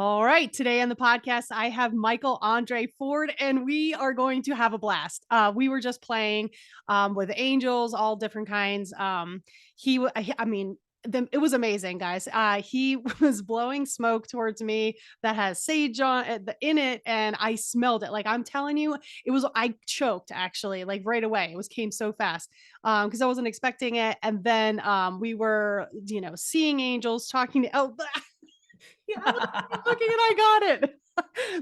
All right. Today on the podcast, I have André Ford, and we are going to have a blast. We were just playing with angels, all different kinds. I mean, it was amazing, guys. He was blowing smoke towards me that has sage in it, and I smelled it. Like I'm telling you, I choked actually, like right away. Came so fast because I wasn't expecting it. And then we were, seeing angels, talking to. Oh, yeah, looking and I got it.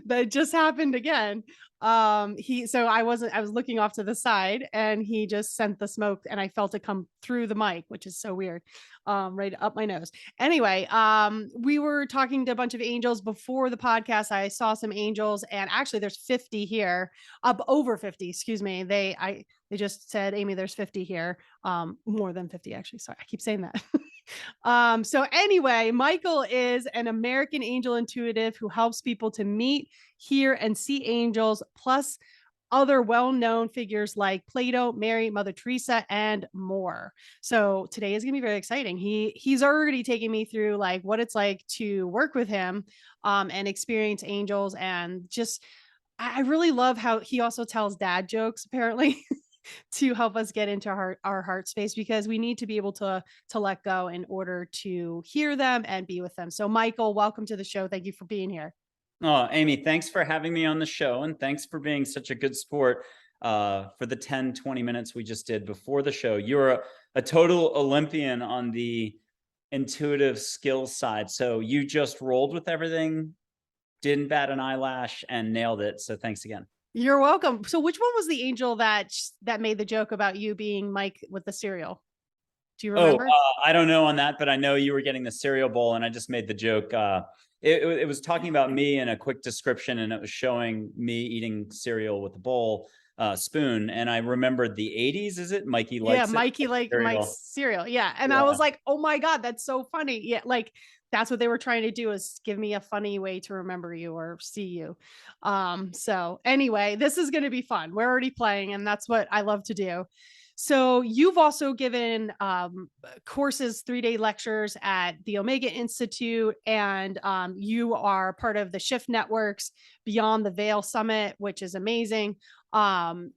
That just happened again. I was looking off to the side and he just sent the smoke and I felt it come through the mic, which is so weird. Right up my nose. Anyway, we were talking to a bunch of angels before the podcast. I saw some angels and actually there's 50 here, up over 50, excuse me. They just said, Amy, there's 50 here. More than 50 actually. Sorry, I keep saying that. So anyway, Michael is an American angel intuitive who helps people to meet, hear, and see angels, plus other well-known figures like Plato, Mary, Mother Teresa, and more. So today is gonna be very exciting. He's already taking me through like what it's like to work with him and experience angels, and just I really love how he also tells dad jokes, apparently. To help us get into our heart space, because we need to be able to let go in order to hear them and be with them. So Michael, welcome to the show. Thank you for being here. Oh, Amy, thanks for having me on the show. And thanks for being such a good sport for the 10, 20 minutes we just did before the show. You're a total Olympian on the intuitive skills side. So you just rolled with everything, didn't bat an eyelash, and nailed it. So thanks again. You're welcome. So which one was the angel that made the joke about you being Mike with the cereal? Do you remember? I don't know on that, but I know you were getting the cereal bowl, and I just made the joke. It was talking about me in a quick description, and it was showing me eating cereal with a bowl, spoon. And I remembered the 80s. Is it Mikey Yeah, likes it? Mikey like Cereal. Mike's cereal. Yeah. And I Yeah. was like, oh my God, that's so funny. Yeah, like that's what they were trying to do, is give me a funny way to remember you or see you. So anyway, this is gonna be fun. We're already playing, and that's what I love to do. So you've also given courses, 3-day lectures at the Omega Institute, and you are part of the Shift Network's Beyond the Veil Summit, which is amazing. I'm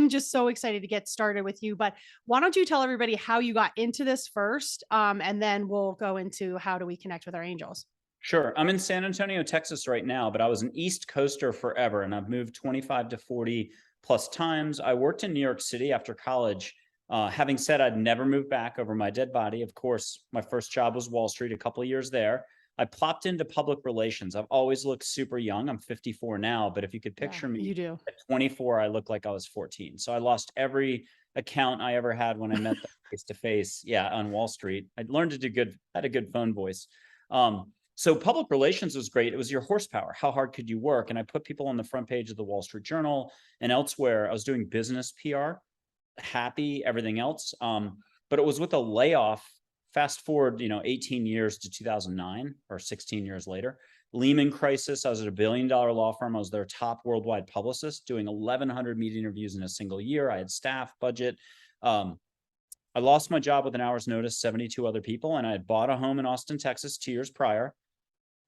just so excited to get started with you, but why don't you tell everybody how you got into this first, and then we'll go into how do we connect with our angels. Sure. I'm in San Antonio, Texas right now, but I was an East Coaster forever, and I've moved 25 to 40 plus times. I worked in New York City after college. Having said I'd never move back over my dead body, of course, my first job was Wall Street, a couple of years there. I plopped into public relations. I've always looked super young. I'm 54 now, but if you could Yeah, picture me you do. at 24, I look like I was 14. So I lost every account I ever had when I met them face to face. Yeah, on Wall Street. I learned to do good, had a good phone voice. So public relations was great. It was your horsepower. How hard could you work? And I put people on the front page of the Wall Street Journal and elsewhere. I was doing business PR, happy, everything else. But it was with a layoff. Fast forward, 18 years to 2009 or 16 years later. Lehman crisis. I was at a $1 billion law firm. I was their top worldwide publicist, doing 1,100 media interviews in a single year. I had staff, budget. I lost my job with an hour's notice, 72 other people, and I had bought a home in Austin, Texas 2 years prior.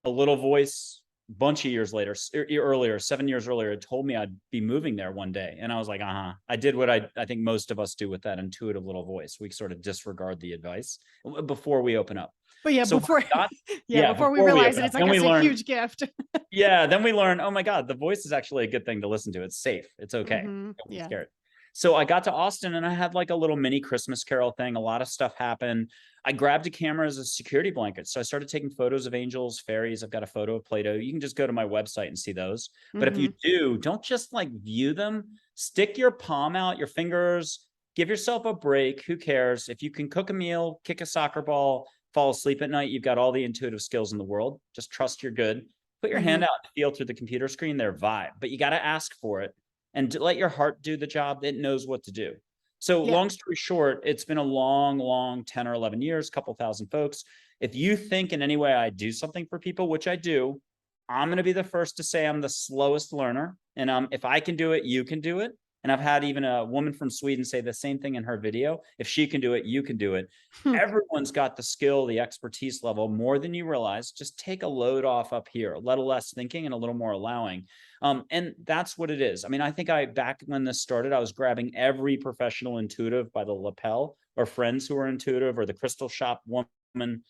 A little voice, a bunch of years later, earlier, 7 years earlier, had told me I'd be moving there one day. And I was like, I did what I think most of us do with that intuitive little voice. We sort of disregard the advice before we open up. But yeah, So before got, before we before we realize open it, up, it's like then we it's a learn, huge gift. yeah, then we learn, oh my God, the voice is actually a good thing to listen to. It's safe. It's okay. Don't be Yeah. scared. So I got to Austin and I had like a little mini Christmas Carol thing. A lot of stuff happened. I grabbed a camera as a security blanket. So I started taking photos of angels, fairies. I've got a photo of Plato. You can just go to my website and see those. But if you do, don't just like view them. Stick your palm out, your fingers, give yourself a break. Who cares? If you can cook a meal, kick a soccer ball, fall asleep at night, you've got all the intuitive skills in the world. Just trust you're good. Put your hand out and feel through the computer screen their vibe, but you got to ask for it and let your heart do the job. It knows what to do. So Yeah. long story short, it's been a long 10 or 11 years, couple thousand folks. If you think in any way I do something for people, which I do, I'm going to be the first to say I'm the slowest learner. And if I can do it, you can do it. And I've had even a woman from Sweden say the same thing in her video. If she can do it, you can do it. Everyone's got the skill, the expertise level more than you realize. Just take a load off up here, a little less thinking and a little more allowing. And that's what it is. I mean, I think back when this started, I was grabbing every professional intuitive by the lapel, or friends who are intuitive, or the crystal shop woman,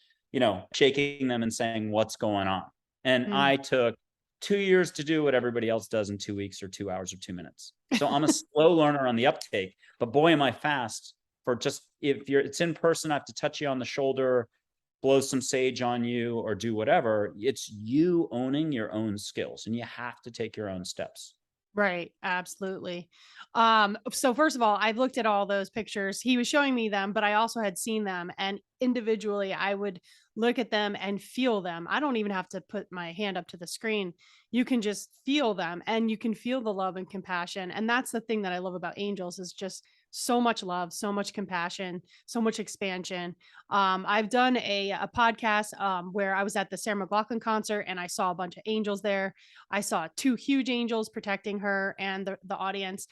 shaking them and saying, what's going on? And I took 2 years to do what everybody else does in 2 weeks or 2 hours or 2 minutes. So I'm a slow learner on the uptake, but boy, am I fast for just, it's in person, I have to touch you on the shoulder, blow some sage on you, or do whatever. It's you owning your own skills, and you have to take your own steps. Right. Absolutely. So first of all, I've looked at all those pictures. He was showing me them, but I also had seen them, and individually I would look at them and feel them. I don't even have to put my hand up to the screen. You can just feel them, and you can feel the love and compassion. And that's the thing that I love about angels, is just so much love, so much compassion, so much expansion. I've done a podcast where I was at the Sarah McLachlan concert, and I saw a bunch of angels there. I saw 2 huge angels protecting her and the audience.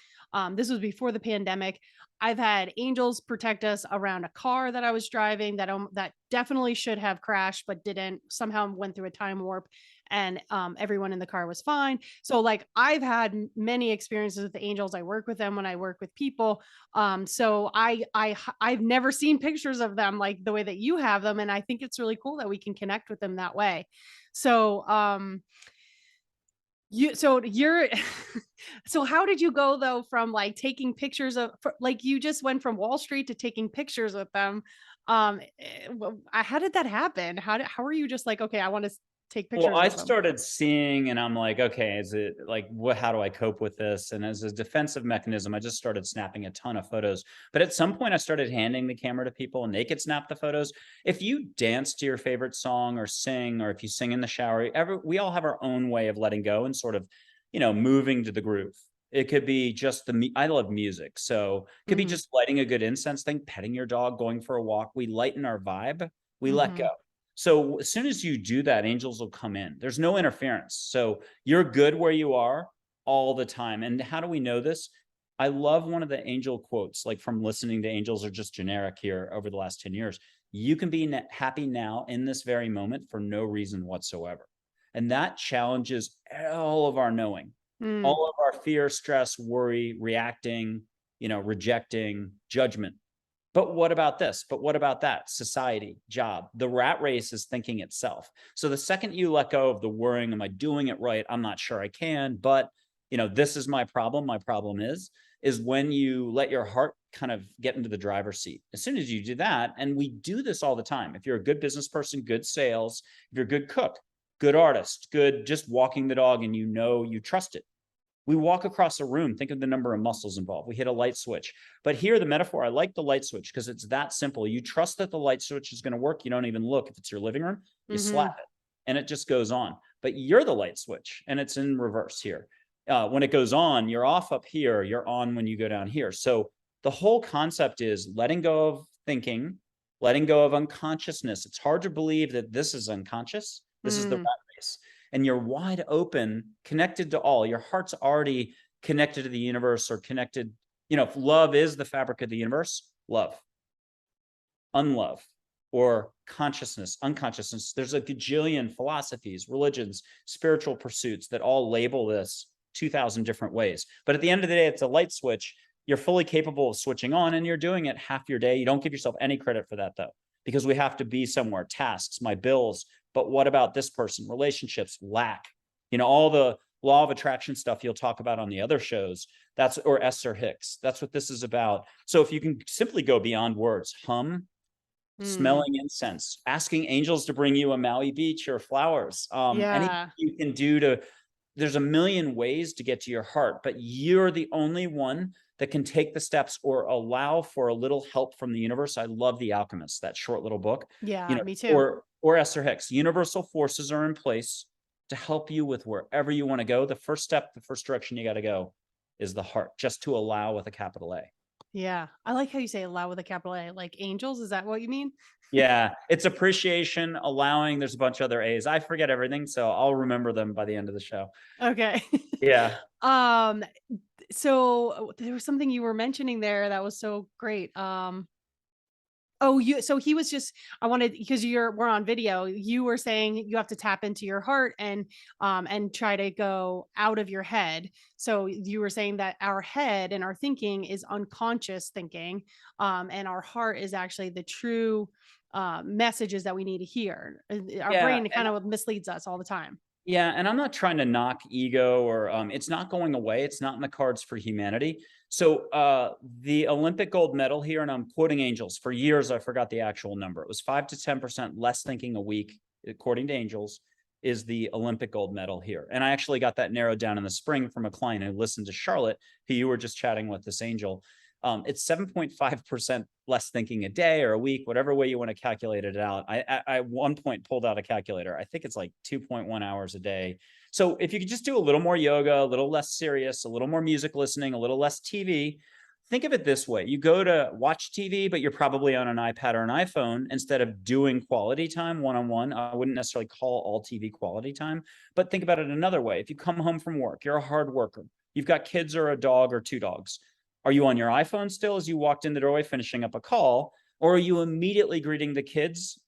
This was before the pandemic. I've had angels protect us around a car that I was driving that definitely should have crashed, but didn't. Somehow went through a time warp, and everyone in the car was fine. So like, I've had many experiences with the angels. I work with them when I work with people. So I've never seen pictures of them like the way that you have them, and I think it's really cool that we can connect with them that way. So you're so how did you go though from like taking pictures like, you just went from Wall Street to taking pictures with them? How did that happen? How are you just like, okay, I want to take Well, pictures I with them? started seeing, and I'm like, okay, is it like, how do I cope with this? And as a defensive mechanism, I just started snapping a ton of photos. But at some point, I started handing the camera to people and they could snap the photos. If you dance to your favorite song or sing, or if you sing in the shower, we all have our own way of letting go and sort of, moving to the groove. It could be just I love music. So it could be Hmm. just lighting a good incense thing, petting your dog, going for a walk. We lighten our vibe, we let go. Hmm. So as soon as you do that, angels will come in. There's no interference. So you're good where you are all the time. And how do we know this? I love one of the angel quotes, like from listening to angels, or just generic here over the last 10 years. You can be happy now in this very moment for no reason whatsoever. And that challenges all of our knowing, Mm. all of our fear, stress, worry, reacting, rejecting, judgment. But what about this? But what about that? Society, job. The rat race is thinking itself. So the second you let go of the worrying, am I doing it right? I'm not sure I can, but this is my problem. My problem is when you let your heart kind of get into the driver's seat. As soon as you do that, and we do this all the time. If you're a good business person, good sales, if you're a good cook, good artist, good just walking the dog, and you trust it. We walk across a room, think of the number of muscles involved. We hit a light switch. But here, the metaphor, I like the light switch because it's that simple. You trust that the light switch is going to work. You don't even look. If it's your living room, you slap Hmm. it and it just goes on. But you're the light switch, and it's in reverse here. When it goes on, you're off up here. You're on when you go down here. So the whole concept is letting go of thinking, letting go of unconsciousness. It's hard to believe that this is unconscious. This is the rat Mm. race. And you're wide open, connected to all. Your heart's already connected to the universe, or connected. If love is the fabric of the universe, love, unlove, or consciousness, unconsciousness. There's a gajillion philosophies, religions, spiritual pursuits that all label this 2,000 different ways. But at the end of the day, it's a light switch. You're fully capable of switching on, and you're doing it half your day. You don't give yourself any credit for that, though, because we have to be somewhere. Tasks, my bills. But what about this person? Relationships, lack. All the law of attraction stuff you'll talk about on the other shows. Or Esther Hicks. That's what this is about. So if you can simply go beyond words, hum, Mm. smelling incense, asking angels to bring you a Maui beach or flowers, anything Yeah. you can do there's a million ways to get to your heart, but you're the only one that can take the steps or allow for a little help from the universe. I love The Alchemist, that short little book, Yeah. Me too. or Esther Hicks. Universal forces are in place to help you with wherever you want to go. The first step, the first direction you got to go is the heart, just to allow with a capital A. Yeah. I like how you say allow with a capital A, like angels. Is that what you mean? Yeah, it's appreciation, allowing. There's a bunch of other A's. I forget everything, so I'll remember them by the end of the show. Okay. Yeah. um, so there was something you were mentioning there that was so great. Oh, so he was just I wanted because we're on video. You were saying you have to tap into your heart and try to go out of your head. So you were saying that our head and our thinking is unconscious thinking, and our heart is actually the true messages that we need to hear. Our Yeah, brain kind and of misleads us all the time. yeah, and I'm not trying to knock ego or it's not going away. It's not in the cards for humanity. So the Olympic gold medal here, and I'm quoting angels. For years, I forgot the actual number. It was 5 to 10% less thinking a week, according to angels, is the Olympic gold medal here. And I actually got that narrowed down in the spring from a client who listened to Charlotte, who you were just chatting with, this angel. It's 7.5% less thinking a day or a week, whatever way you want to calculate it out. I at one point pulled out a calculator. I think it's like 2.1 hours a day. So if you could just do a little more yoga, a little less serious, a little more music listening, a little less TV, think of it this way. You go to watch TV, but you're probably on an iPad or an iPhone instead of doing quality time one-on-one. I wouldn't necessarily call all TV quality time, but think about it another way. If you come home from work, you're a hard worker. You've got kids or a dog or two dogs. Are you on your iPhone still as you walked in the doorway finishing up a call? Or are you immediately greeting the kids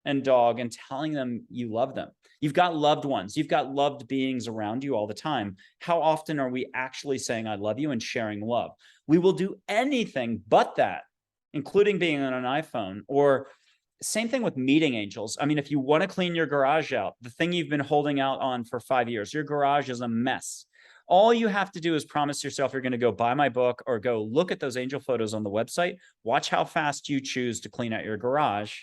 and dog and telling them you love them? You've got loved ones. You've got loved beings around you all the time. How often are we actually saying, I love you and sharing love? We will do anything but that, including being on an iPhone. Or same thing with meeting angels. I mean, if you want to clean your garage out, the thing you've been holding out on for 5 years, your garage is a mess. All you have to do is promise yourself you're going to go buy my book or go look at those angel photos on the website. Watch how fast you choose to clean out your garage. Mm,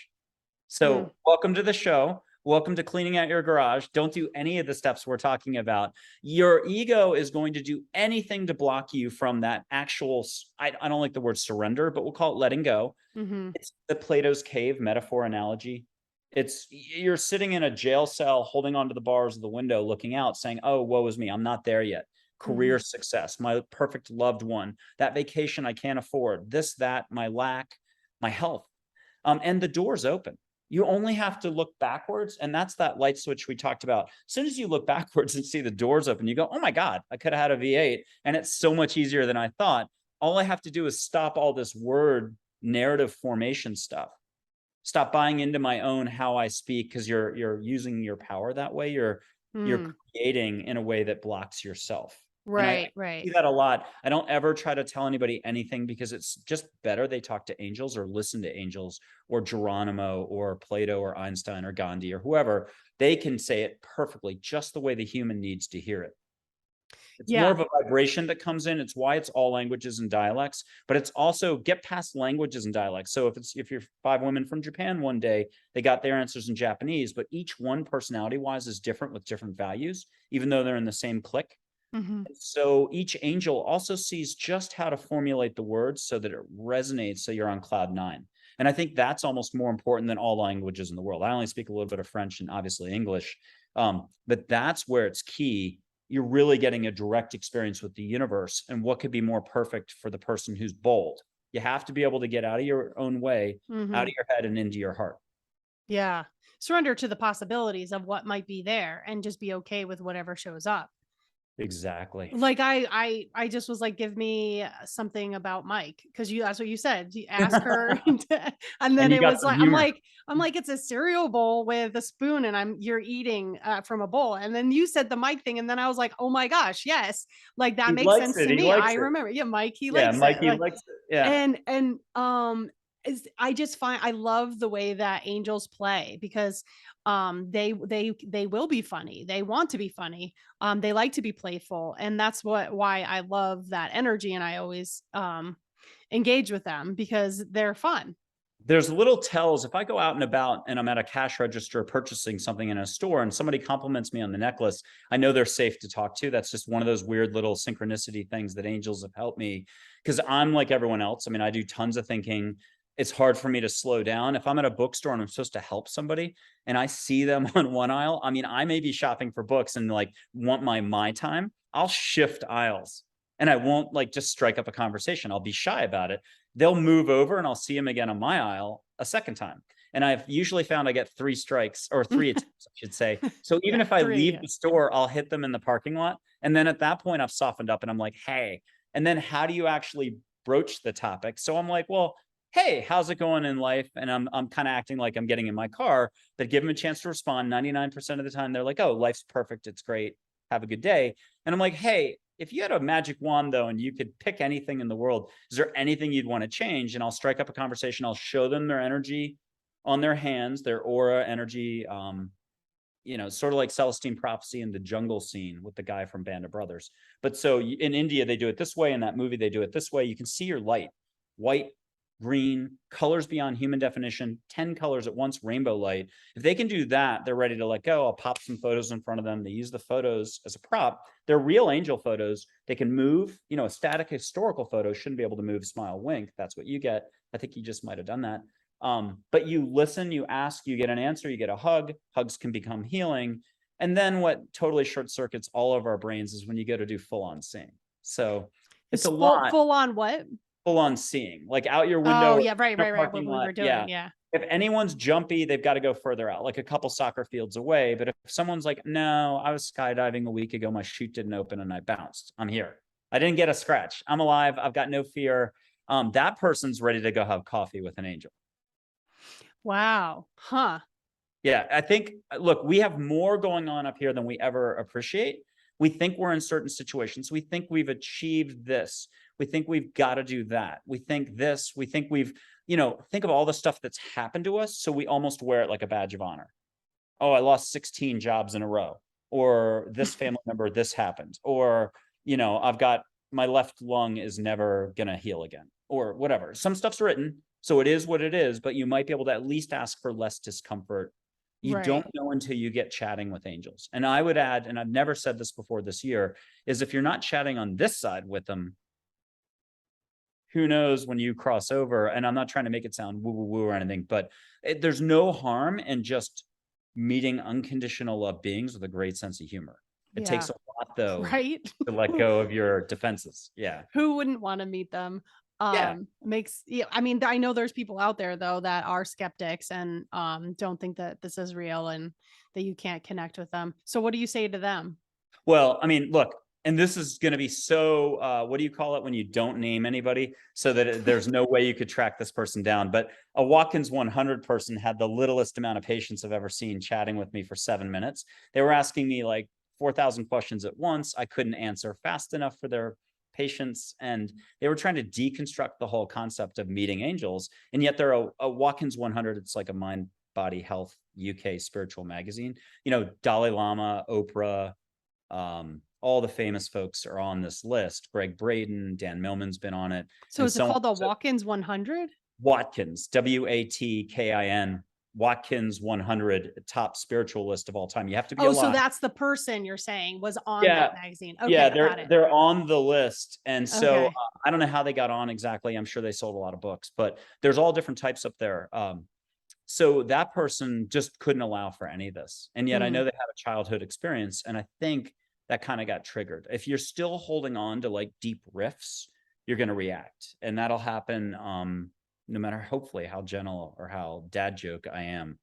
So, welcome to the show. Welcome to cleaning out your garage. Don't do any of the steps we're talking about. Your ego is going to do anything to block you from that actual, I don't like the word surrender, but we'll call it letting go. hmm It's the Plato's cave metaphor analogy. It's you're sitting in a jail cell holding onto the bars of the window looking out saying, oh, woe is me, I'm not there yet. hmm Career success, my perfect loved one, that vacation I can't afford, this, that, my lack, my health. And the door's open. You only have to look backwards, and that's that light switch we talked about. As soon as you look backwards and see the doors open, you go, oh my God, I could have had a V8, and it's so much easier than I thought. All I have to do is stop all this word narrative formation stuff. Stop buying into my own how I speak, because you're using your power that way. You're mm. creating in a way that blocks yourself. And I Right, right. see that a lot. I don't ever try to tell anybody anything because it's just better they talk to angels or listen to angels or Geronimo or Plato or Einstein or Gandhi or whoever. They can say it perfectly, just the way the human needs to hear it. It's more Yeah. of a vibration that comes in. It's why it's all languages and dialects, but it's also get past languages and dialects. So if you're 5 women from Japan one day, they got their answers in Japanese, but each one personality wise is different with different values, even though they're in the same clique. hmm So each angel also sees just how to formulate the words so that it resonates. So you're on cloud nine. And I think that's almost more important than all languages in the world. I only speak a little bit of French and obviously English, but that's where it's key. You're really getting a direct experience with the universe, and what could be more perfect for the person who's bold. You have to be able to get out of your own way, out hmm of your head and into your heart. Yeah. Surrender to the possibilities of what might be there and just be okay with whatever shows up. Exactly. Like I just was like, give me something about Mike because you that's what you said. You ask her, and And then you it got was some like humor. I'm like it's a cereal bowl with a spoon, and you're eating from a bowl, and then you said the Mike thing, and then I was like, oh my gosh, yes, like that He makes likes sense it. to He me. I likes it. remember, yeah, Mike, he Yeah, likes it, Mikey like likes it. Yeah. and is I just find I love the way that angels play because they will be funny. They want to be funny. They like to be playful, and that's why I love that energy, and I always engage with them because they're fun. There's little tells. If I go out and about and I'm at a cash register purchasing something in a store and somebody compliments me on the necklace, I know they're safe to talk to. That's just one of those weird little synchronicity things that angels have helped me, because I'm like everyone else. I mean, I do tons of thinking. It's hard for me to slow down. If I'm at a bookstore and I'm supposed to help somebody and I see them on one aisle, I mean, I may be shopping for books and like want my time. I'll shift aisles and I won't like just strike up a conversation. I'll be shy about it. They'll move over and I'll see them again on my aisle a second time. And I've usually found I get 3 strikes or 3 attempts, I should say. So even Yeah, if I 3, leave yeah. the store, I'll hit them in the parking lot. And then at that point, I've softened up and I'm like, hey, and then how do you actually broach the topic? So I'm like, well, hey, how's it going in life? And I'm kind of acting like I'm getting in my car, but give them a chance to respond. 99% of the time, they're like, oh, life's perfect. It's great. Have a good day. And I'm like, hey, if you had a magic wand though, and you could pick anything in the world, is there anything you'd want to change? And I'll strike up a conversation. I'll show them their energy on their hands, their aura energy, sort of like Celestine Prophecy in the jungle scene with the guy from Band of Brothers. But so in India, they do it this way. In that movie, they do it this way. You can see your light, white, green, colors beyond human definition, 10 colors at once, rainbow light. If they can do that, they're ready to let go. I'll pop some photos in front of them. They use the photos as a prop. They're real angel photos. They can move. A static historical photo shouldn't be able to move, smile, wink. That's what you get. I think you just might have done that. But you listen, you ask, you get an answer, you get a hug. Hugs can become healing. And then what totally short circuits all of our brains is when you go to do full on seeing. So it's a lot. Full on what? Full on seeing, like out your Oh, window, yeah, right, in a right, right, what parking we lot. were Yeah. doing, yeah. If anyone's jumpy, they've got to go further out, like a couple soccer fields away. But if someone's like, no, I was skydiving a week ago, my chute didn't open and I bounced. I'm here. I didn't get a scratch. I'm alive. I've got no fear. That person's ready to go have coffee with an angel. Wow. Huh. Yeah, I think, look, we have more going on up here than we ever appreciate. We think we're in certain situations. We think we've achieved this. We think we've got to do that. We think this. We think we've, think of all the stuff that's happened to us. So we almost wear it like a badge of honor. Oh, I lost 16 jobs in a row. Or this family member, this happened. Or, I've got my left lung is never going to heal again. Or whatever. Some stuff's written. So it is what it is. But you might be able to at least ask for less discomfort. You don't Right. know until you get chatting with angels. And I would add, and I've never said this before this year, is if you're not chatting on this side with them, who knows when you cross over? And I'm not trying to make it sound woo woo woo or anything, but there's no harm in just meeting unconditional love beings with a great sense of humor. It takes Yeah. a lot though Right? to let go of your defenses. Yeah. Who wouldn't wanna meet them? Yeah. I mean, I know there's people out there though that are skeptics and, don't think that this is real and that you can't connect with them. So what do you say to them? Well, I mean, look, and this is going to be so, what do you call it when you don't name anybody so that there's no way you could track this person down? But a Watkins 100 person had the littlest amount of patience I've ever seen chatting with me for 7 minutes. They were asking me like 4,000 questions at once. I couldn't answer fast enough for their patience. And they were trying to deconstruct the whole concept of meeting angels. And yet they're a Watkins 100. It's like a mind body health UK spiritual magazine. Dalai Lama, Oprah, all the famous folks are on this list. Greg Braden, Dan Millman's been on it. So And is it so called the so Watkins 100? Watkins, Watkin, Watkins 100, top spiritual list of all time. You have to be Oh, so alive. that's the person you're saying was on Yeah. that magazine. Yeah, Okay, got it. they're on the list. And so Okay. I don't know how they got on exactly. I'm sure they sold a lot of books, but there's all different types up there. So that person just couldn't allow for any of this. And yet I Mm, know they had a childhood experience. And I think that kind of got triggered. If you're still holding on to like deep riffs, you're going to react. And that'll happen no matter hopefully how gentle or how dad joke I am.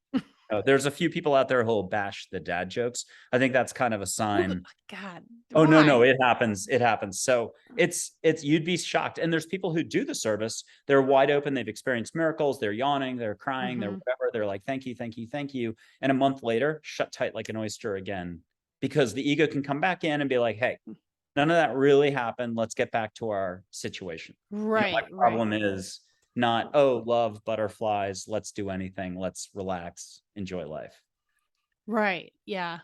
There's a few people out there who'll bash the dad jokes. I think that's kind of a sign. God, Oh, no, why? it happens. It happens. So it's you'd be shocked. And there's people who do the service. They're wide open. They've experienced miracles. They're yawning. They're crying. They're Mhm. whatever. They're like, thank you, thank you, thank you. And a month later, shut tight like an oyster again, because the ego can come back in and be like, hey, none of that really happened. Let's get back to our situation. My Right, right, problem is not, oh, love, butterflies. Let's do anything. Let's relax, enjoy life. right. Yeah.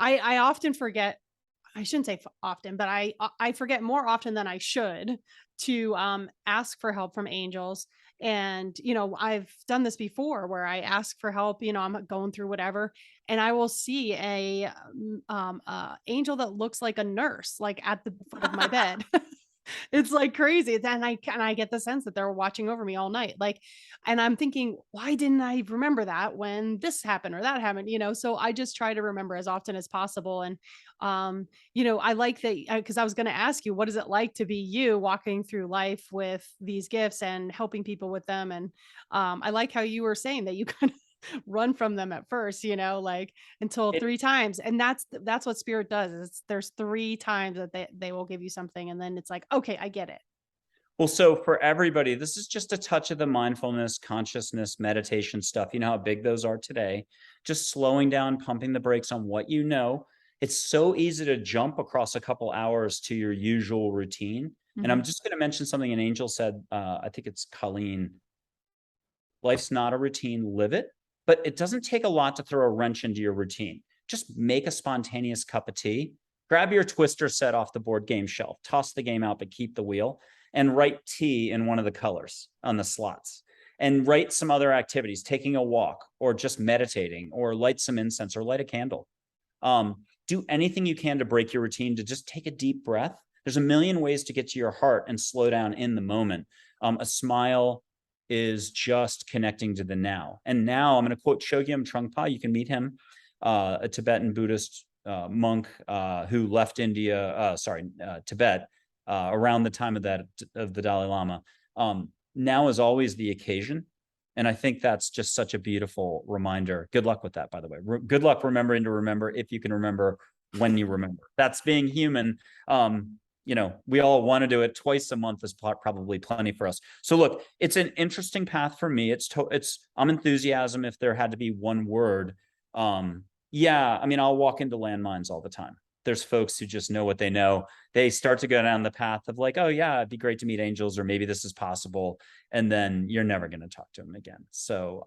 I often forget. I shouldn't say often, but I forget more often than I should to ask for help from angels. And I've done this before where I ask for help. I'm going through whatever, and I will see a angel that looks like a nurse, like at the foot of my bed. It's like crazy. Then I get the sense that they're watching over me all night. Like, and I'm thinking, why didn't I remember that when this happened or that happened? So I just try to remember as often as possible. And I like that because I was going to ask you, what is it like to be you walking through life with these gifts and helping people with them? And I like how you were saying that you kind of run from them at first, like until It, 3 times, and that's what spirit does, is there's 3 times that they will give you something, and then it's like, "Okay, I get it." well, so for everybody, this is just a touch of the mindfulness, consciousness, meditation stuff. You know how big those are today. Just slowing down, pumping the brakes on what you know. It's so easy to jump across a couple hours to your usual routine. And I'm Mhm. just going to mention something an angel said. I think it's Colleen. Life's not a routine, live it. But it doesn't take a lot to throw a wrench into your routine. Just make a spontaneous cup of tea, grab your twister set off the board game shelf, toss the game out, but keep the wheel, and write tea in one of the colors on the slots. And write some other activities, taking a walk, or just meditating, or light some incense, or light a candle. Do anything you can to break your routine, to just take a deep breath. There's a million ways to get to your heart and slow down in the moment. A smile is just connecting to the now. And now I'm going to quote Chogyam Trungpa. You can meet him, a Tibetan Buddhist monk who left Tibet around the time of the Dalai Lama. Now is always the occasion. And I think that's just such a beautiful reminder. Good luck with that, by the way. Good luck remembering to remember, if you can remember when you remember. That's being human. We all want to do it. Twice a month is probably plenty for us. So look, it's an interesting path for me. I'm enthusiasm. If there had to be one word, yeah, I mean, I'll walk into landmines all the time. There's folks who just know what they know. They start to go down the path of like, oh yeah, it'd be great to meet angels, or maybe this is possible, and then you're never going to talk to them again. So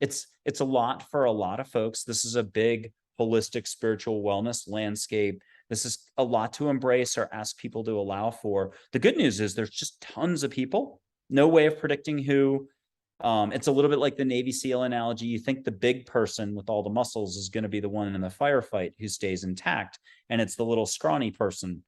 it's a lot for a lot of folks. This is a big holistic spiritual wellness landscape. This is a lot to embrace or ask people to allow for. The good news is there's just tons of people. No way of predicting who. It's a little bit like the Navy SEAL analogy. You think the big person with all the muscles is going to be the one in the firefight who stays intact, and it's the little scrawny person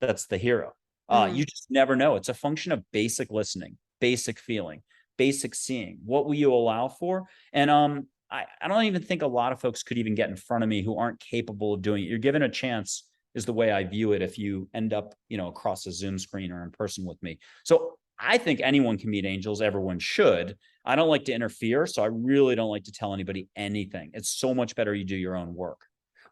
that's the hero. Mm. You just never know. It's a function of basic listening, basic feeling, basic seeing. What will you allow for? And I don't even think a lot of folks could even get in front of me who aren't capable of doing it. You're given a chance, is the way I view it, if you end up, across a Zoom screen or in person with me. So I think anyone can meet angels. Everyone should. I don't like to interfere, so I really don't like to tell anybody anything. It's so much better you do your own work.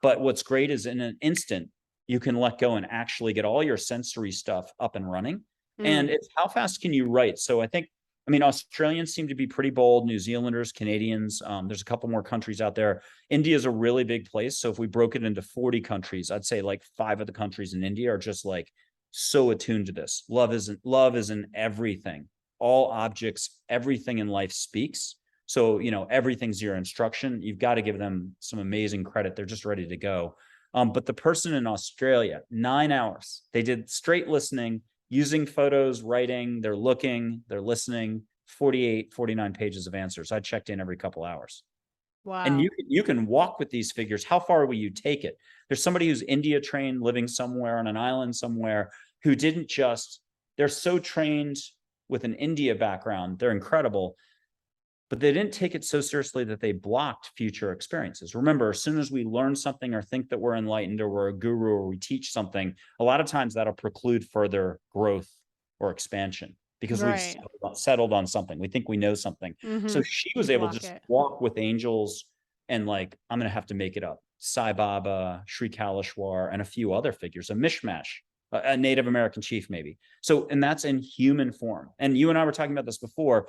But what's great is in an instant, you can let go and actually get all your sensory stuff up and running. And Mm. it's how fast can you write? So I mean, Australians seem to be pretty bold, New Zealanders, Canadians. There's a couple more countries out there. India is a really big place. So if we broke it into 40 countries, I'd say like 5 of the countries in India are just like so attuned to this. Love is in everything. All objects, everything in life speaks. So, everything's your instruction. You've got to give them some amazing credit. They're just ready to go. But the person in Australia, 9 hours, they did straight listening, using photos, writing, they're looking, they're listening, 48, 49 pages of answers. I checked in every couple hours. And Wow. you can walk with these figures. How far will you take it? There's somebody who's India trained, living somewhere on an island somewhere, who didn't just, they're so trained with an India background, they're incredible, but they didn't take it so seriously that they blocked future experiences. Remember, as soon as we learn something or think that we're enlightened or we're a guru or we teach something, a lot of times that'll preclude further growth or expansion because we've Right. settled on something. We think we know something. So Mhm. she You was able to block just it. walk with angels and like, I'm going to have to make it up. Sai Baba, Sri Kalishwar, and a few other figures, a mishmash, a Native American chief, maybe. So, and that's in human form. And you and I were talking about this before.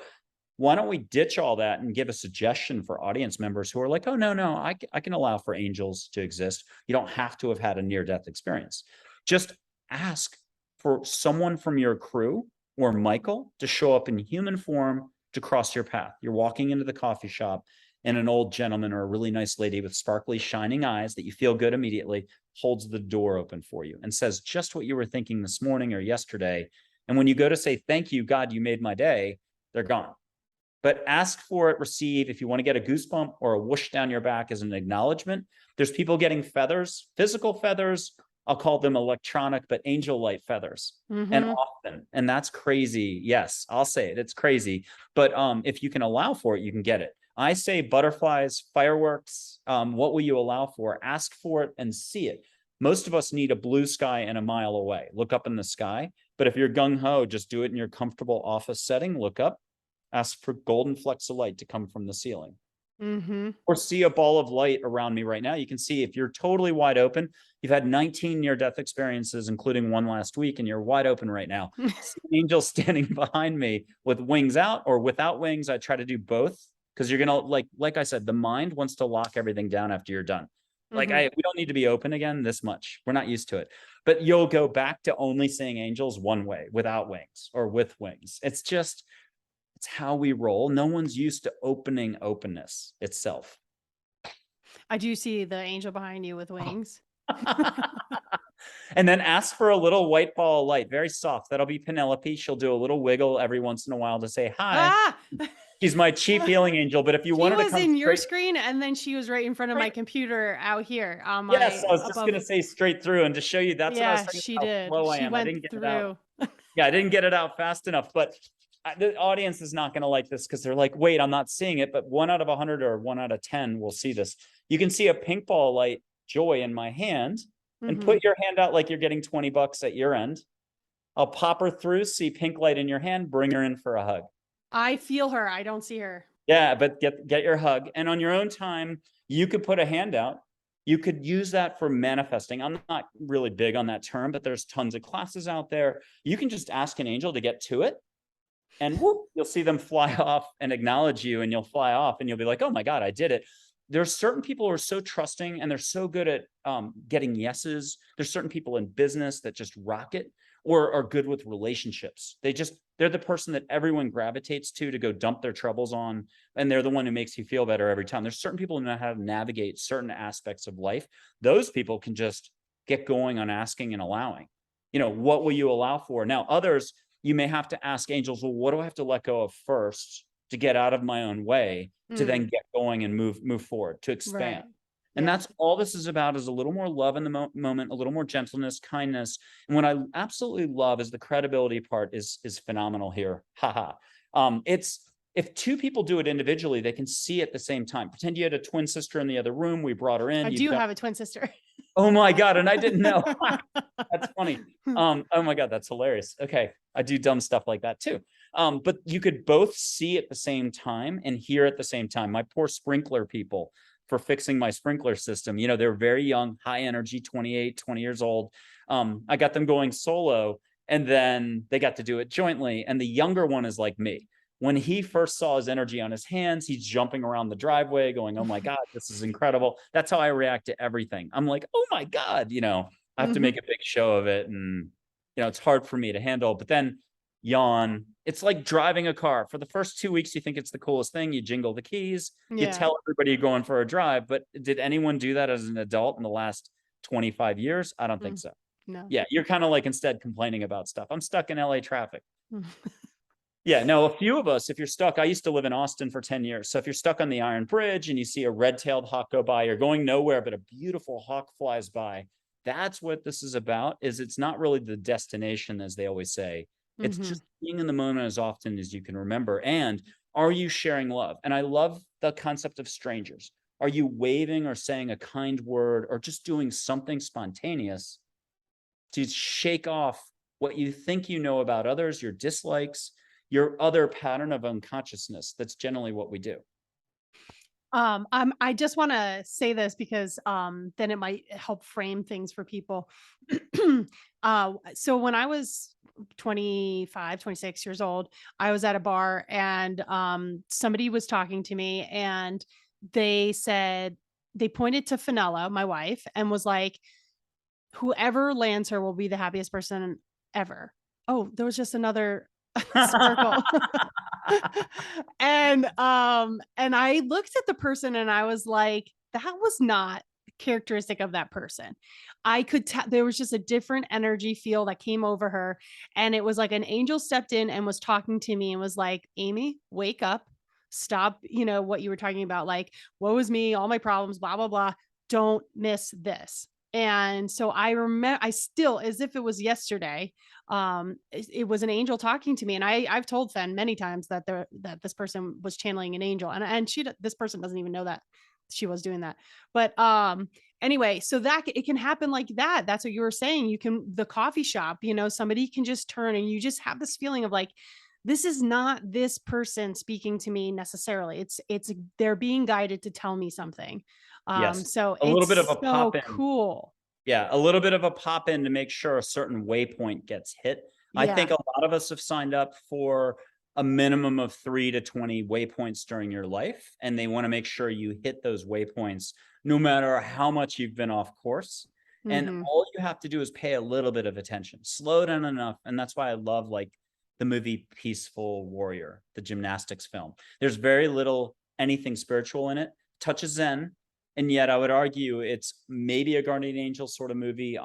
Why don't we ditch all that and give a suggestion for audience members who are like, oh, no, I can allow for angels to exist. You don't have to have had a near-death experience. Just ask for someone from your crew or Michael to show up in human form to cross your path. You're walking into the coffee shop and an old gentleman or a really nice lady with sparkly, shining eyes that you feel good immediately holds the door open for you and says just what you were thinking this morning or yesterday. And when you go to say, thank you, God, you made my day, they're gone. But ask for it, receive. If you want to get a goosebump or a whoosh down your back as an acknowledgement, there's people getting feathers, physical feathers, I'll call them electronic, but angel light feathers. And Mm-hmm. often, and that's crazy. Yes, I'll say it. It's crazy. But if you can allow for it, you can get it. I say butterflies, fireworks. What will you allow for? Ask for it and see it. Most of us need a blue sky and a mile away. Look up in the sky. But if you're gung-ho, just do it in your comfortable office setting. Look up, ask for golden flecks of light to come from the ceiling. Mm-hmm. Or see a ball of light around me right now. You can see if you're totally wide open, you've had 19 near-death experiences, including one last week, and you're wide open right now. See an angel standing behind me with wings out or without wings. I try to do both because you're gonna, like I said, the mind wants to lock everything down after you're done. Like Mm-hmm. we don't need to be open again this much. We're not used to it. But you'll go back to only seeing angels one way, without wings or with wings. It's how we roll. No one's used to opening openness itself. I do see the angel behind you with wings. And then ask for a little white ball of light, very soft. That'll be Penelope. She'll do a little wiggle every once in a while to say hi. Ah! She's my chief healing angel. But if you She wanted to was come in your straight, screen, and then she was right in front of my Right. computer out here on Yes, my I was just above. going to say straight through and to show you that's what I was Yeah, saying she how did. slow I She am. I went didn't get it out. through. Yeah, I didn't get it out fast enough. But the audience is not going to like this because they're like, wait, I'm not seeing it. But 1 out of 100 or 1 out of 10 will see this. You can see a pink ball of light, joy, in my hand. And Mhm. put your hand out like you're getting $20 at your end. I'll pop her through, see pink light in your hand, bring her in for a hug. I feel her. I don't see her. Yeah, but get your hug. And on your own time, you could put a hand out. You could use that for manifesting. I'm not really big on that term, but there's tons of classes out there. You can just ask an angel to get to it, and whoop, you'll see them fly off and acknowledge you, and you'll fly off and you'll be like, oh my God, I did it. There's certain people who are so trusting and they're so good at getting yeses. There's certain people in business that just rock it or are good with relationships. They're the person that everyone gravitates to go dump their troubles on. And they're the one who makes you feel better every time. There's certain people who know how to navigate certain aspects of life. Those people can just get going on asking and allowing. What will you allow for? Now, others, you may have to ask angels, well, what do I have to let go of first to get out of my own way to then get going and move forward, to expand? Right. And Yeah. that's all this is about, is a little more love in the moment, a little more gentleness, kindness. And what I absolutely love is the credibility part is phenomenal here. Haha. It's if two people do it individually, they can see at the same time. Pretend you had a twin sister in the other room. We brought her in. I do have a twin sister. Oh my God. And I didn't know. That's funny. Oh my God, that's hilarious. Okay. I do dumb stuff like that too. But you could both see at the same time and hear at the same time. My poor sprinkler people for fixing my sprinkler system. They're very young, high energy, 28, 20 years old. I got them going solo and then they got to do it jointly. And the younger one is like me. When he first saw his energy on his hands, he's jumping around the driveway going, oh my God, this is incredible. That's how I react to everything. I'm like, oh my God, I have to make a big show of it. And, it's hard for me to handle, but then yawn. It's like driving a car. For the first 2 weeks, you think it's the coolest thing. You jingle the keys, you tell everybody you're going for a drive. But did anyone do that as an adult in the last 25 years? I don't think so. No. Yeah, you're kind of like instead complaining about stuff. I'm stuck in LA traffic. Yeah, no, a few of us, if you're stuck, I used to live in Austin for 10 years. So if you're stuck on the Iron Bridge and you see a red-tailed hawk go by, you're going nowhere, but a beautiful hawk flies by. That's what this is about, is it's not really the destination, as they always say. It's just being in the moment as often as you can remember. And are you sharing love? And I love the concept of strangers. Are you waving or saying a kind word or just doing something spontaneous to shake off what you think you know about others, your dislikes, your other pattern of unconsciousness? That's generally what we do. I just want to say this because then it might help frame things for people. So when I was 25, 26 years old, I was at a bar and somebody was talking to me and they pointed to Fenella, my wife, and was like, whoever lands her will be the happiest person ever. Oh, there was just another sparkle. And I looked at the person and I was like, that was not characteristic of that person. I could tell there was just a different energy feel that came over her. And it was like an angel stepped in and was talking to me and was like, Amy, wake up, stop, what you were talking about. Like, woe is me, all my problems, blah, blah, blah. Don't miss this. And so I remember, I still, as if it was yesterday, it was an angel talking to me. And I've told Fen many times that that this person was channeling an angel, and this person doesn't even know that she was doing that. But anyway, so that it can happen like that. That's what you were saying. You can, the coffee shop, somebody can just turn, and you just have this feeling of like, this is not this person speaking to me necessarily. It's they're being guided to tell me something. Yes. So A little bit of a it's pop so in. cool. Yeah, a little bit of a pop in to make sure a certain waypoint gets hit. I think Yeah. a lot of us have signed up for a minimum of 3 to 20 waypoints during your life, and they want to make sure you hit those waypoints no matter how much you've been off course. And Mhm. all you have to do is pay a little bit of attention, slow down enough. And that's why I love like the movie Peaceful Warrior, the gymnastics film. There's very little anything spiritual in it, touches Zen, and yet I would argue it's maybe a guardian angel sort of movie.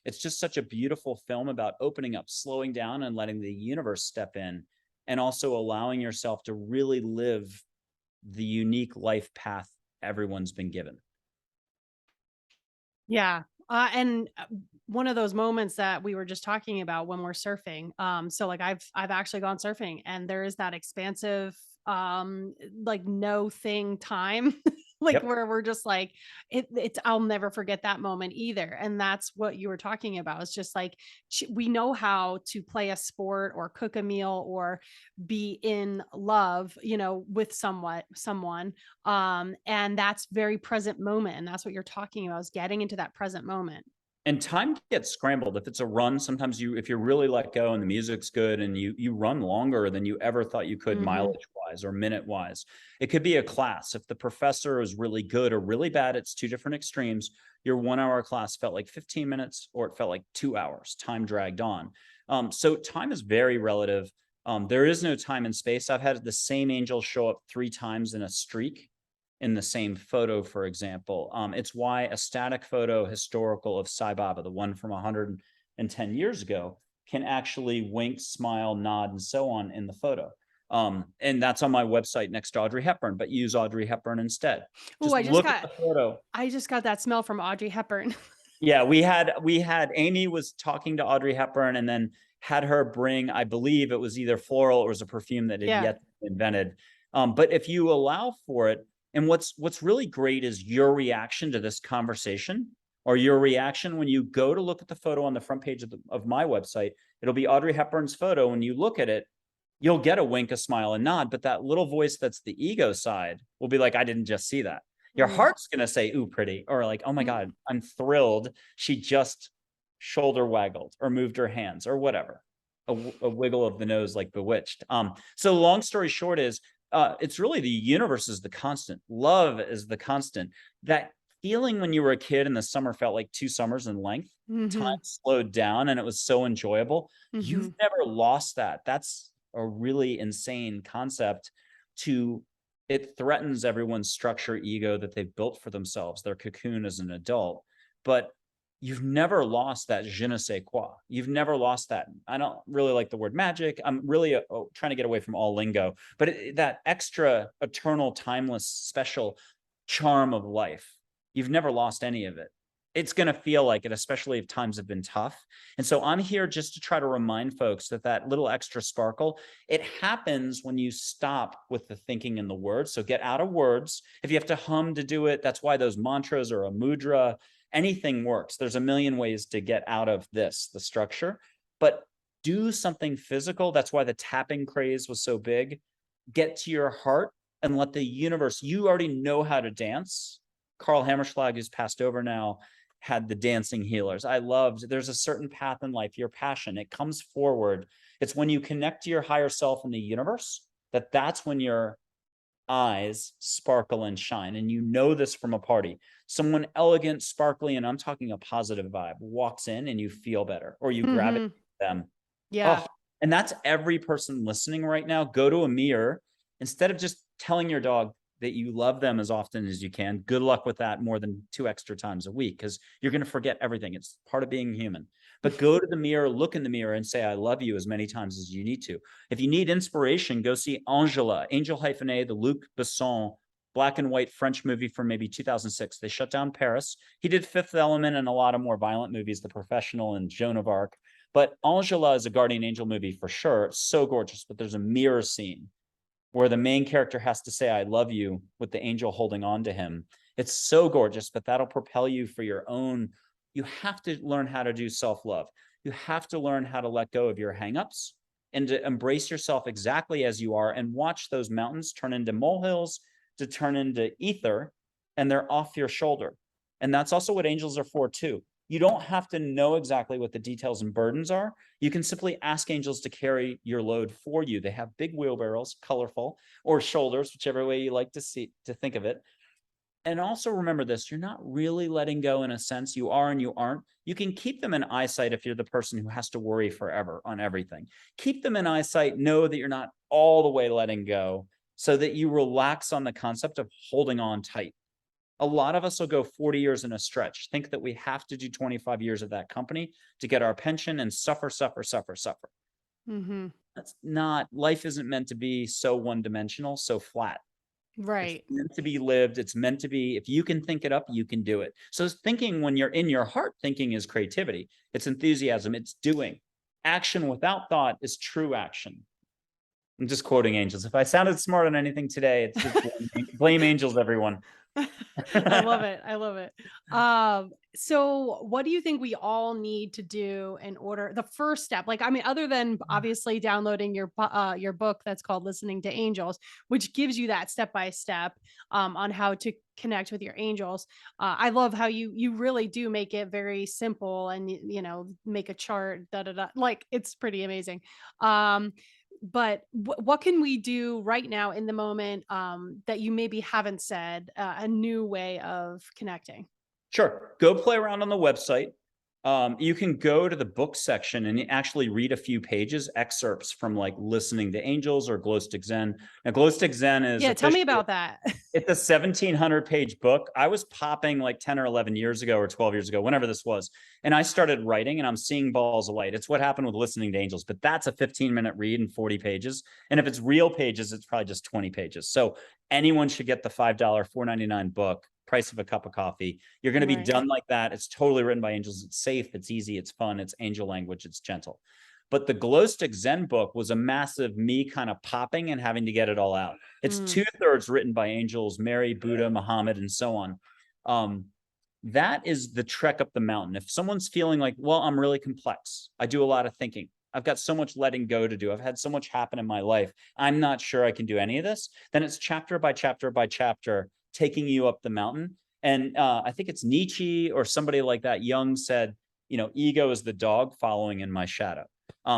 It's just such a beautiful film about opening up, slowing down, and letting the universe step in, and also allowing yourself to really live the unique life path everyone's been given. Yeah. And one of those moments that we were just talking about when we're surfing. So like I've actually gone surfing, and there is that expansive, like no thing time, like Yep. where we're just like, it's, I'll never forget that moment either. And that's what you were talking about. It's just like, we know how to play a sport or cook a meal or be in love, with someone. And that's very present moment. And that's what you're talking about, is getting into that present moment. And time gets scrambled. If it's a run, sometimes if you're really let go and the music's good and you run longer than you ever thought you could Hmm. mileage wise or minute wise. It could be a class. If the professor is really good or really bad, it's two different extremes. Your 1 hour class felt like 15 minutes or it felt like 2 hours. Time dragged on. So time is very relative. There is no time and space. I've had the same angel show up 3 times in a streak in the same photo, for example. It's why a static photo historical of Sai Baba, the one from 110 years ago, can actually wink, smile, nod, and so on in the photo. And that's on my website next to Audrey Hepburn, but use Audrey Hepburn instead. Oh, Just look at the photo. I just got that smell from Audrey Hepburn. Yeah, we had Amy was talking to Audrey Hepburn and then had her bring, I believe it was either floral or it was a perfume that had Yeah. yet to be invented. But if you allow for it, and what's really great is your reaction to this conversation, or your reaction when you go to look at the photo on the front page of my website. It'll be Audrey Hepburn's photo. When you look at it, you'll get a wink, a smile, and nod. But that little voice that's the ego side will be like, I didn't just see that. Your Mm. heart's going to say, ooh, pretty, or like, oh my Mm. God, I'm thrilled. She just shoulder waggled or moved her hands or whatever. A wiggle of the nose like bewitched. So long story short is, it's really the universe is the constant. Love is the constant. That feeling when you were a kid and the summer felt like 2 summers in length, time Mhm. slowed down and it was so enjoyable. You've Mhm. never lost that. That's a really insane concept. To It threatens everyone's structure ego that they've built for themselves, their cocoon as an adult. But you've never lost that je ne sais quoi. You've never lost that. I don't really like the word magic. I'm really trying to get away from all lingo, but that extra eternal, timeless, special charm of life, you've never lost any of it. It's going to feel like it, especially if times have been tough. And so I'm here just to try to remind folks that that little extra sparkle, it happens when you stop with the thinking and the words. So get out of words. If you have to hum to do it, that's why those mantras or a mudra, anything works. There's a million ways to get out of this, the structure, but do something physical. That's why the tapping craze was so big. Get to your heart and let the universe, you already know how to dance. Carl Hammerschlag, who's passed over now, had the dancing healers. I loved, there's a certain path in life, your passion, it comes forward. It's when you connect to your higher self in the universe that's when your eyes sparkle and shine. And you know this from a party. Someone elegant, sparkly, and I'm talking a positive vibe, walks in and you feel better, or you gravitate Mhm. to them. Yeah. Oh, and that's every person listening right now. Go to a mirror. Instead of just telling your dog that you love them as often as you can, good luck with that more than 2 extra times a week, because you're going to forget everything. It's part of being human. But go to the mirror, look in the mirror, and say, I love you as many times as you need to. If you need inspiration, go see Angela, Angel-A, the Luc Besson black and white French movie from maybe 2006. They shut down Paris. He did Fifth Element and a lot of more violent movies, The Professional and Joan of Arc. But Angela is a guardian angel movie for sure. It's so gorgeous, but there's a mirror scene where the main character has to say, I love you, with the angel holding on to him. It's so gorgeous, but that'll propel you for your own. You have to learn how to do self-love. You have to learn how to let go of your hangups and to embrace yourself exactly as you are and watch those mountains turn into molehills, to turn into ether, and they're off your shoulder. And that's also what angels are for too. You don't have to know exactly what the details and burdens are. You can simply ask angels to carry your load for you. They have big wheelbarrows, colorful, or shoulders, whichever way you like to think of it. And also remember this, you're not really letting go in a sense. You are and you aren't. You can keep them in eyesight if you're the person who has to worry forever on everything. Keep them in eyesight, know that you're not all the way letting go, so that you relax on the concept of holding on tight. A lot of us will go 40 years in a stretch, think that we have to do 25 years of that company to get our pension, and suffer. Mm-hmm. That's not, life isn't meant to be so one-dimensional, so flat. Right. It's meant to be lived. It's meant to be, if you can think it up, you can do it. So thinking, when you're in your heart, thinking is creativity. It's enthusiasm. It's doing. Action without thought is true action. I'm just quoting angels. If I sounded smart on anything today, it's just blame angels, everyone. I love it. I love it. So what do you think we all need to do in order, the first step? Like, I mean, other than obviously downloading your book that's called Listening to Angels, which gives you that step by step on how to connect with your angels. I love how you really do make it very simple, and make a chart, da da da. Like, it's pretty amazing. But what can we do right now in the moment that you maybe haven't said, a new way of connecting? Sure. Go play around on the website. You can go to the book section and actually read a few pages, excerpts from like Listening to Angels or Glow Stick Zen. Now, Glow Stick Zen is Yeah, tell me officially, about that. it's a 1,700-page book. I was popping like 10 or 11 years ago or 12 years ago, whenever this was. And I started writing and I'm seeing balls of light. It's what happened with Listening to Angels, but that's a 15-minute read and 40 pages. And if it's real pages, it's probably just 20 pages. So anyone should get the $5, $4.99 book, price of a cup of coffee. You're going to be Right. done like that. It's totally written by angels. It's safe. It's easy. It's fun. It's angel language. It's gentle. But the Glow Stick Zen book was a massive me kind of popping and having to get it all out. It's 2/3 written by angels, Mary, Buddha, Muhammad, and so on. That is the trek up the mountain. If someone's feeling like, well, I'm really complex, I do a lot of thinking, I've got so much letting go to do, I've had so much happen in my life, I'm not sure I can do any of this, then it's chapter by chapter by chapter taking you up the mountain. And I think it's Nietzsche or somebody like that, Jung, said, ego is the dog following in my shadow.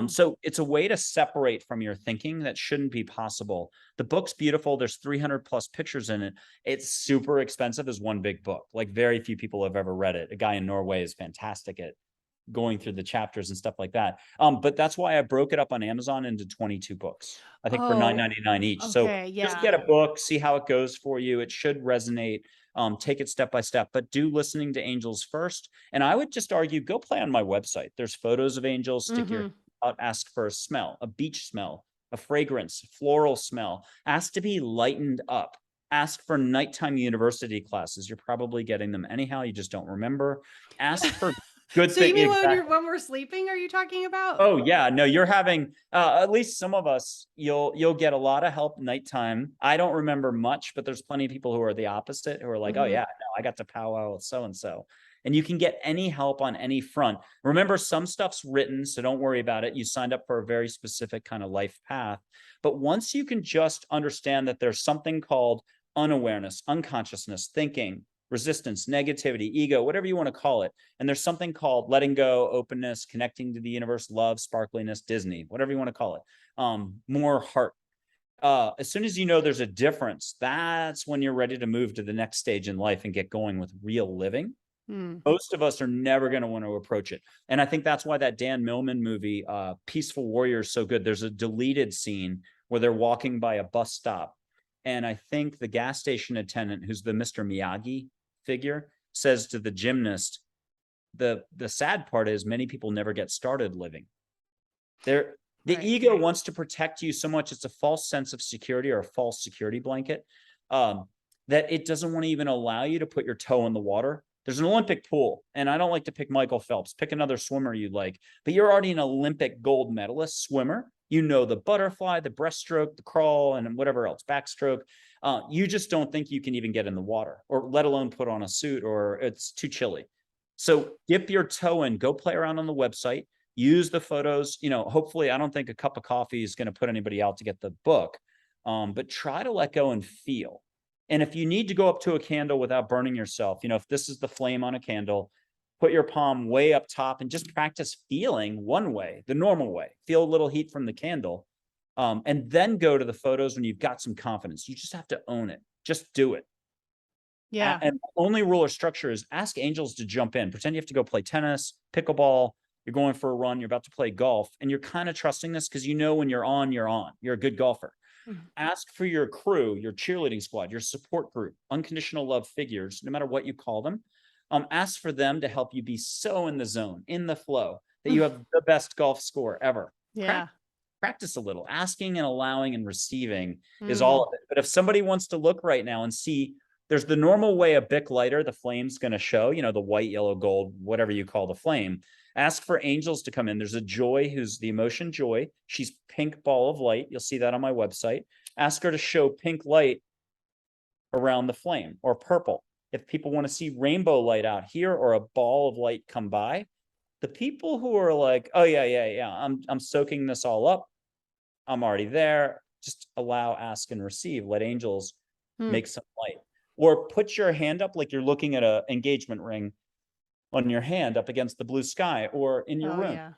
So it's a way to separate from your thinking that shouldn't be possible. The book's beautiful. There's 300 plus pictures in it. It's super expensive as one big book. Like, very few people have ever read it. A guy in Norway is fantastic at going through the chapters and stuff like that. But that's why I broke it up on Amazon into 22 books, I think, for $9.99 each. So Okay, just yeah. get a book, see how it goes for you. It should resonate. Take it step by step, but do Listening to Angels first. And I would just argue, go play on my website. There's photos of angels. Stick your out, ask for a smell, a beach smell, a fragrance, floral smell. Ask to be lightened up. Ask for nighttime university classes. You're probably getting them anyhow. You just don't remember. Ask for good So you thing. mean Exactly. when we're sleeping, are you talking about? Oh yeah, no, you're having at least some of us, you'll get a lot of help nighttime. I don't remember much, but there's plenty of people who are the opposite, who are like, oh yeah, no, I got to powwow with so and so. And you can get any help on any front. Remember, some stuff's written, so don't worry about it. You signed up for a very specific kind of life path. But once you can just understand that there's something called unawareness, unconsciousness, thinking, resistance, negativity, ego, whatever you want to call it. And there's something called letting go, openness, connecting to the universe, love, sparkliness, Disney, whatever you want to call it. More heart. As soon as you know there's a difference, that's when you're ready to move to the next stage in life and get going with real living. Most of us are never going to want to approach it. And I think that's why that Dan Millman movie, Peaceful Warrior, is so good. There's a deleted scene where they're walking by a bus stop. And I think the gas station attendant, who's the Mr. Miyagi figure, says to the gymnast, the sad part is many people never get started living. The ego wants to protect you so much. It's a false sense of security, or a false security blanket. that it doesn't want to even allow you to put your toe in the water. There's an Olympic pool, and I don't like to pick Michael Phelps. Pick another swimmer you like, but you're already an Olympic gold medalist swimmer. You know the butterfly, the breaststroke, the crawl, and whatever else, backstroke. You just don't think you can even get in the water, or let alone put on a suit, or it's too chilly. So dip your toe in, go play around on the website, use the photos. Hopefully, I don't think a cup of coffee is going to put anybody out to get the book, but try to let go and feel. And if you need to go up to a candle without burning yourself, if this is the flame on a candle, put your palm way up top and just practice feeling one way, the normal way. Feel a little heat from the candle. And then go to the photos when you've got some confidence. You just have to own it. Just do it. Yeah. And the only rule or structure is ask angels to jump in. Pretend you have to go play tennis, pickleball. You're going for a run. You're about to play golf. And you're kind of trusting this because when you're on, you're on. You're a good golfer. Ask for your crew, your cheerleading squad, your support group, unconditional love figures, no matter what you call them. Ask for them to help you be so in the zone, in the flow, that you have the best golf score ever. Yeah. Practice a little. Asking and allowing and receiving is all of it. But if somebody wants to look right now and see, there's the normal way a Bic lighter, the flame's going to show, the white, yellow, gold, whatever you call the flame. Ask for angels to come in. There's a Joy, who's the emotion Joy. She's pink ball of light. You'll see that on my website. Ask her to show pink light around the flame, or purple. If people want to see rainbow light out here, or a ball of light come by, the people who are like, oh yeah, I'm soaking this all up, I'm already there, just allow, ask, and receive. Let angels make some light. Or put your hand up like you're looking at an engagement ring on your hand up against the blue sky, or in your room. Yeah.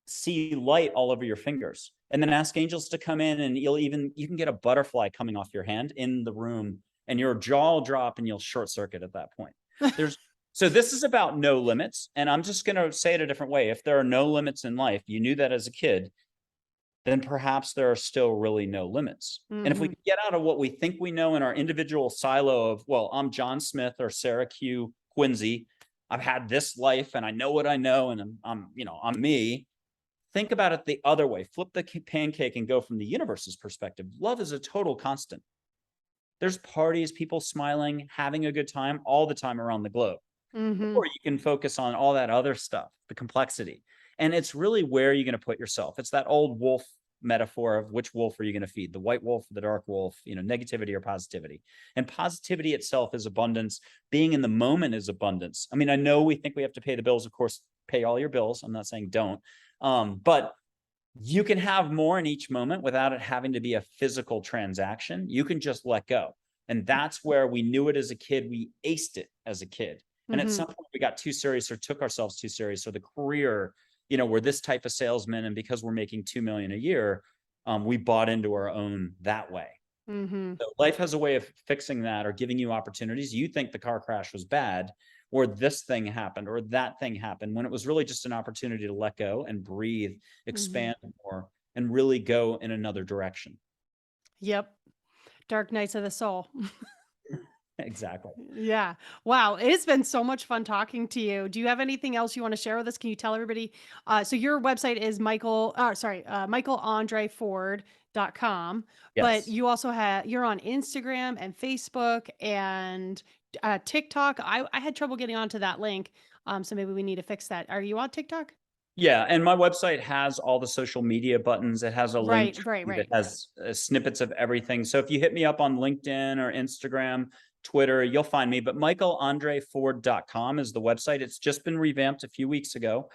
See light all over your fingers, and then ask angels to come in, and you can get a butterfly coming off your hand in the room, and your jaw will drop and you'll short circuit at that point. So this is about no limits. And I'm just going to say it a different way. If there are no limits in life, you knew that as a kid, then perhaps there are still really no limits. And if we get out of what we think we know in our individual silo of, well, I'm John Smith or Sarah Q. Quincy, I've had this life and I know what I know, and I'm me. Think about it the other way. Flip the pancake and go from the universe's perspective. Love is a total constant. There's parties, people smiling, having a good time all the time around the globe. Or you can focus on all that other stuff, the complexity. And it's really where you're going to put yourself. It's that old wolf metaphor of which wolf are you going to feed, the white wolf, the dark wolf, negativity or positivity. And positivity itself is abundance. Being in the moment is abundance. I mean, I know we think we have to pay the bills. Of course, pay all your bills. I'm not saying don't. But you can have more in each moment without it having to be a physical transaction. You can just let go. And that's where we knew it as a kid. We aced it as a kid. And at some point we got too serious, or took ourselves too serious, or the career, we're this type of salesman. And because we're making $2 million a year, we bought into our own that way. So life has a way of fixing that, or giving you opportunities. You think the car crash was bad, or this thing happened, or that thing happened, when it was really just an opportunity to let go and breathe, expand more, and really go in another direction. Yep. Dark nights of the soul. Exactly. Yeah. Wow. It's been so much fun talking to you. Do you have anything else you want to share with us? Can you tell everybody? So your website is michaelandreford.com, but Yes. you also you're on Instagram and Facebook and TikTok. I had trouble getting onto that link. So maybe we need to fix that. Are you on TikTok? Yeah, and my website has all the social media buttons. It has a link Right. that has snippets of everything. So if you hit me up on LinkedIn or Instagram, Twitter, you'll find me. But michaelandreford.com is the website. It's just been revamped a few weeks ago.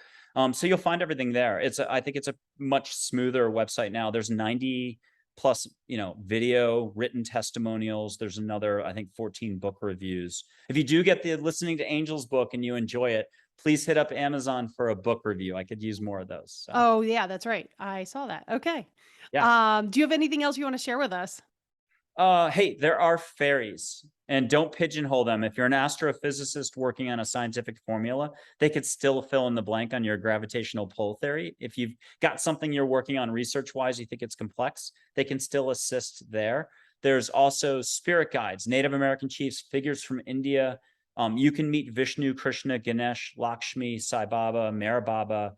So you'll find everything there. I think it's a much smoother website now. There's 90 plus, video, written testimonials. There's another, I think, 14 book reviews. If you do get the Listening to Angels book and you enjoy it, please hit up Amazon for a book review. I could use more of those. So. Oh yeah, that's right. I saw that. Okay. Yeah. Do you have anything else you want to share with us? Hey, there are fairies, and don't pigeonhole them. If you're an astrophysicist working on a scientific formula, they could still fill in the blank on your gravitational pull theory. If you've got something you're working on research-wise, you think it's complex, they can still assist there. There's also spirit guides, Native American chiefs, figures from India. You can meet Vishnu, Krishna, Ganesh, Lakshmi, Sai Baba, Mera Baba,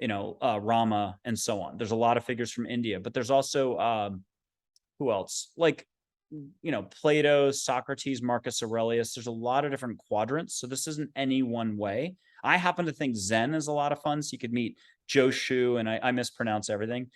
Rama, and so on. There's a lot of figures from India, but there's also who else? Like Plato, Socrates, Marcus Aurelius. There's a lot of different quadrants. So this isn't any one way. I happen to think Zen is a lot of fun. So you could meet Joe Shu, and I mispronounce everything.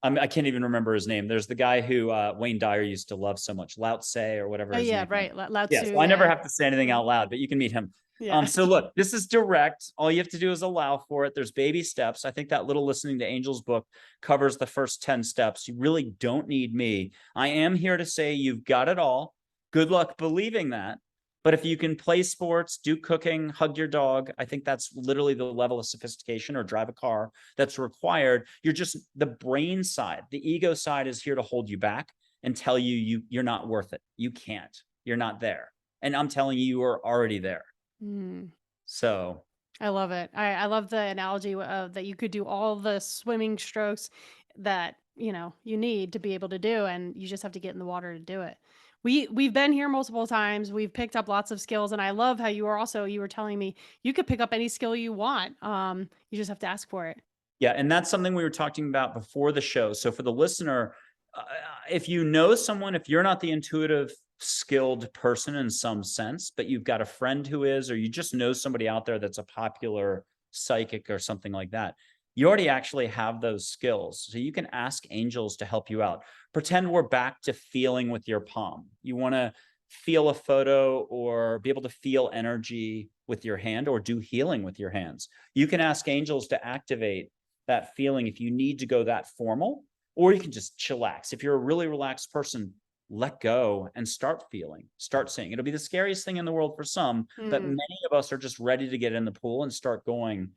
I can't even remember his name. There's the guy who Wayne Dyer used to love so much, Lao Tse or whatever Oh his yeah, name is. right. Lao Yeah, Tzu, so I never yeah. have to say anything Yeah. out loud, but you can meet him. Yeah. So look, this is direct. All you have to do is allow for it. There's baby steps. I think that little Listening to Angels book covers the first 10 steps. You really don't need me. I am here to say you've got it all. Good luck believing that. But if you can play sports, do cooking, hug your dog, I think that's literally the level of sophistication, or drive a car that's required. You're just the brain side. The ego side is here to hold you back and tell you're not worth it. You can't. You're not there. And I'm telling you, you are already there. Mm. So I love it. I love the analogy of that you could do all the swimming strokes that, you need to be able to do, and you just have to get in the water to do it. We've been here multiple times. We've picked up lots of skills, and I love how you were telling me you could pick up any skill you want. You just have to ask for it. yeah, and that's something we were talking about before the show. So for the listener, uh, if you know someone, if you're not the intuitive, skilled person in some sense, but you've got a friend who is, or you just know somebody out there that's a popular psychic or something like that, you already actually have those skills. So you can ask angels to help you out. Pretend we're back to feeling with your palm. You want to feel a photo or be able to feel energy with your hand, or do healing with your hands. You can ask angels to activate that feeling if you need to go that formal, or you can just chillax. If you're a really relaxed person, let go and start feeling, start seeing. It'll be the scariest thing in the world for some, but Mm. many of us are just ready to get in the pool and start going,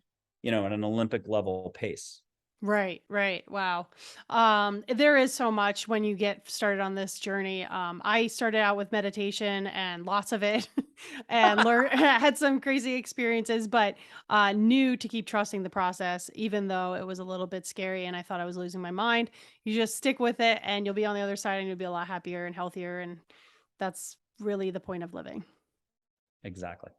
at an Olympic level pace. Right, right. Wow. There is so much when you get started on this journey. I started out with meditation and lots of it and learned had some crazy experiences, but knew to keep trusting the process, even though it was a little bit scary and I thought I was losing my mind. You just stick with it and you'll be on the other side and you'll be a lot happier and healthier. And that's really the point of living. Exactly.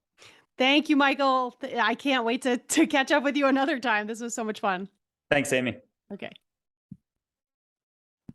Thank you, Michael. I can't wait to catch up with you another time. This was so much fun. Thanks, Amy. Okay.